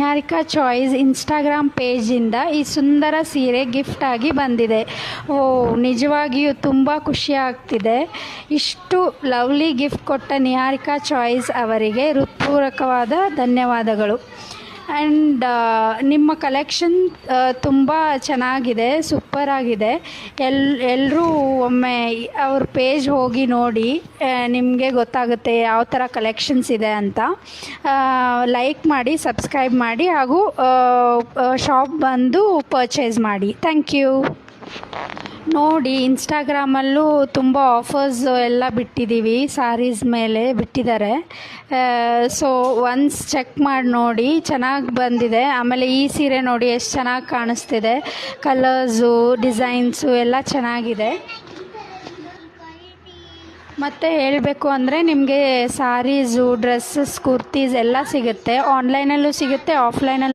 Niharika choice Instagram ಪೇಜಿಂದ ಈ ಸುಂದರ ಸೀರೆ gift ಆಗಿ ಬಂದಿದೆ. ನಿಜವಾಗಿಯೂ ತುಂಬ ಖುಷಿ ಆಗ್ತಿದೆ. ಇಷ್ಟು ಲವ್ಲಿ ಗಿಫ್ಟ್ ಕೊಟ್ಟ ನಿಹಾರಿಕಾ ಚಾಯ್ಸ್ ಅವರಿಗೆ ಹೃತ್ಪೂರ್ವಕವಾದ ಧನ್ಯವಾದಗಳು. ಆ್ಯಂಡ್ ನಿಮ್ಮ ಕಲೆಕ್ಷನ್ ತುಂಬ ಚೆನ್ನಾಗಿದೆ, ಸೂಪರಾಗಿದೆ. ಎಲ್ಲರೂ ಒಮ್ಮೆ ಅವ್ರ ಪೇಜ್ ಹೋಗಿ ನೋಡಿ, ನಿಮಗೆ ಗೊತ್ತಾಗುತ್ತೆ ಯಾವ ಥರ ಕಲೆಕ್ಷನ್ಸ್ ಇದೆ ಅಂತ. ಲೈಕ್ ಮಾಡಿ, ಸಬ್ಸ್ಕ್ರೈಬ್ ಮಾಡಿ ಹಾಗೂ ಶಾಪ್ ಬಂದು ಪರ್ಚೇಸ್ ಮಾಡಿ. Thank you. ನೋಡಿ, ಇನ್ಸ್ಟಾಗ್ರಾಮಲ್ಲೂ ತುಂಬ ಆಫರ್ಸ್ ಎಲ್ಲ ಬಿಟ್ಟಿದ್ದೀವಿ, ಸ್ಯಾರೀಸ್ ಮೇಲೆ ಬಿಟ್ಟಿದ್ದಾರೆ. ಸೊ ಒನ್ಸ್ ಚೆಕ್ ಮಾಡಿ ನೋಡಿ, ಚೆನ್ನಾಗಿ ಬಂದಿದೆ. ಆಮೇಲೆ ಈ ಸೀರೆ ನೋಡಿ ಎಷ್ಟು ಚೆನ್ನಾಗಿ ಕಾಣಿಸ್ತಿದೆ, ಕಲರ್ಸು ಡಿಸೈನ್ಸು ಎಲ್ಲ ಚೆನ್ನಾಗಿದೆ. ಮತ್ತು ಹೇಳಬೇಕು ಅಂದರೆ ನಿಮಗೆ ಸ್ಯಾರೀಸು, ಡ್ರೆಸ್ಸಸ್, ಕುರ್ತೀಸ್ ಎಲ್ಲ ಸಿಗುತ್ತೆ. ಆನ್ಲೈನಲ್ಲೂ ಸಿಗುತ್ತೆ, ಆಫ್ಲೈನಲ್ಲೂ